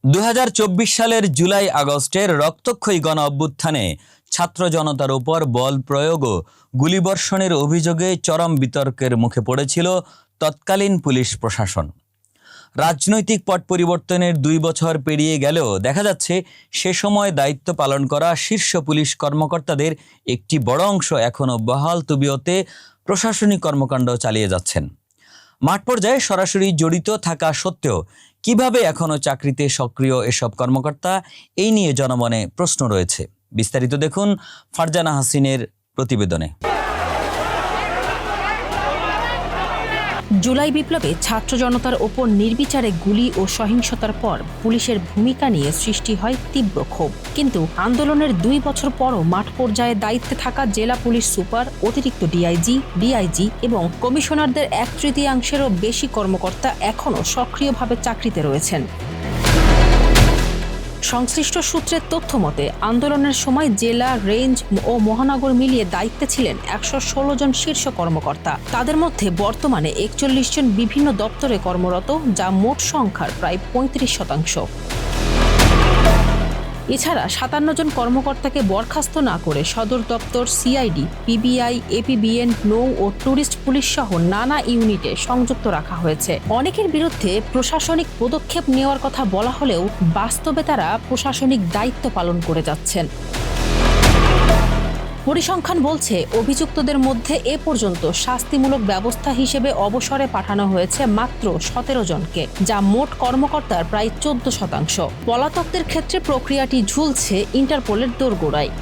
2024 সালের জুলাই আগস্টের রক্তক্ষয়ী গণ অভ্যুত্থানে ছাত্র জনতার উপর বল প্রয়োগ ও গুলিবর্ষণের অভিযোগে চরম বিতর্কের মুখে পড়েছিল তৎকালীন পুলিশ প্রশাসন। রাজনৈতিক পট পরিবর্তনের 2 বছর পেরিয়ে গেলেও দেখা যাচ্ছে সে সময় দায়িত্ব পালন করা শীর্ষ পুলিশ কর্মকর্তাদের একটি বড় অংশ এখনও বহাল তবিয়তে প্রশাসনিক কর্মকাণ্ড চালিয়ে যাচ্ছেন। মাঠ পর্যায়ে সরাসরি জড়িত থাকা সত্ত্বেও কিভাবে এখনও চাকরিতে সক্রিয় এসব কর্মকর্তা, এই নিয়ে জনমনে প্রশ্ন রয়েছে। বিস্তারিত দেখুন ফারজানা হাসিনের প্রতিবেদনে। জুলাই বিপ্লবে ছাত্র জনতার ওপর নির্বিচারে গুলি ও সহিংসতার পর পুলিশের ভূমিকা নিয়ে সৃষ্টি হয় তীব্র ক্ষোভ। কিন্তু আন্দোলনের 2 বছর পরও মাঠ পর্যায়ে দায়িত্বে থাকা জেলা পুলিশ সুপার, অতিরিক্ত ডিআইজি এবং কমিশনারদের 1/3 বেশি কর্মকর্তা এখনও সক্রিয়ভাবে চাকরিতে রয়েছেন। সংশ্লিষ্ট সূত্রের তথ্য মতে, আন্দোলনের সময় জেলা, রেঞ্জ ও মহানগর মিলিয়ে দায়িত্বে ছিলেন 116 জন শীর্ষ কর্মকর্তা। তাদের মধ্যে বর্তমানে 41 জন বিভিন্ন দপ্তরে কর্মরত, যা মোট সংখ্যার প্রায় 35%। এছাড়া 57 জন কর্মকর্তাকে বরখাস্ত না করে সদর দপ্তর, সিআইডি, পিবিআই, এপিবিএন, নৌ ও ট্যুরিস্ট পুলিশ সহ নানা ইউনিটে সংযুক্ত রাখা হয়েছে। অনেকের বিরুদ্ধে প্রশাসনিক পদক্ষেপ নেওয়ার কথা বলা হলেও বাস্তবে তারা প্রশাসনিক দায়িত্ব পালন করে যাচ্ছেন। পরিসংখ্যান বলছে, অভিযুক্তদের মধ্যে এ পর্যন্ত শাস্তিমূলক ব্যবস্থা হিসেবে অবসরে পাঠানো হয়েছে মাত্র 17 জনকে, যা মোট কর্মকর্তার প্রায় 14%। পলাতকদের ক্ষেত্রে প্রক্রিয়াটি ঝুলছে ইন্টারপোলের দোরগোড়ায়।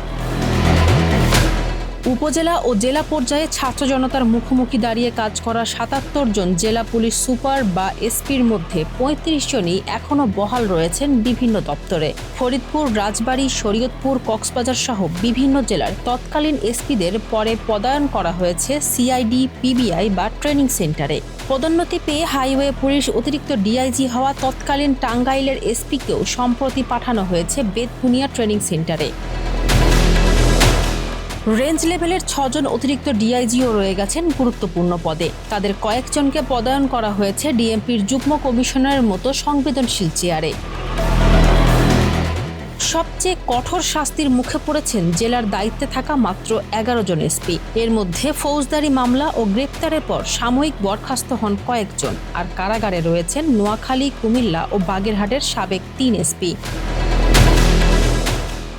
উপজেলা ও জেলা পর্যায়ে ছাত্র জনতার মুখোমুখি দাঁড়িয়ে কাজ করা 77 জন জেলা পুলিশ সুপার বা এসপির মধ্যে 35 জনই এখনও বহাল রয়েছেন বিভিন্ন দপ্তরে। ফরিদপুর, রাজবাড়ী, শরীয়তপুর, কক্সবাজার সহ বিভিন্ন জেলার তৎকালীন এসপিদের পরে পদায়ন করা হয়েছে সিআইডি, পিবিআই বা ট্রেনিং সেন্টারে। পদোন্নতি পেয়ে হাইওয়ে পুলিশ অতিরিক্ত ডিআইজি হওয়া তৎকালীন টাঙ্গাইলের এসপিকেও সম্প্রতি পাঠানো হয়েছে বেতবুনিয়া ট্রেনিং সেন্টারে। রেঞ্জ লেভেলের 6 জন অতিরিক্ত ডিআইজিও রয়ে গেছেন গুরুত্বপূর্ণ পদে। তাদের কয়েকজনকে পদায়ন করা হয়েছে ডিএমপির যুগ্ম কমিশনারের মতো সংবেদনশীল চেয়ারে। সবচেয়ে কঠোর শাস্তির মুখে পড়েছেন জেলার দায়িত্বে থাকা মাত্র 11 জন এসপি। এর মধ্যে ফৌজদারি মামলা ও গ্রেপ্তারের পর সাময়িক বরখাস্ত হন কয়েকজন, আর কারাগারে রয়েছেন নোয়াখালী, কুমিল্লা ও বাগেরহাটের সাবেক 3 এসপি।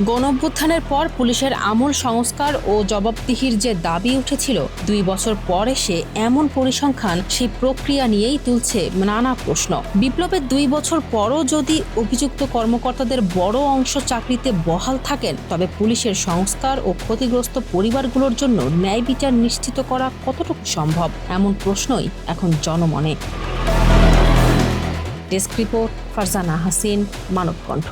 গণঅভ্যুত্থানের পর পুলিশের আমূল সংস্কার ও জবাবদিহির যে দাবি উঠেছিল, 2 বছর পর এসে এমন পরিসংখ্যান সেই প্রক্রিয়া নিয়েই তুলছে নানা প্রশ্ন। বিপ্লবের 2 বছর পরও যদি অভিযুক্ত কর্মকর্তাদের বড় অংশ চাকরিতে বহাল থাকেন, তবে পুলিশের সংস্কার ও ক্ষতিগ্রস্ত পরিবারগুলোর জন্য ন্যায় বিচার নিশ্চিত করা কতটুকু সম্ভব, এমন প্রশ্নই এখন জনমনে। ডেস্ক রিপোর্ট, ফারজানা হাসিন, মানব কণ্ঠ।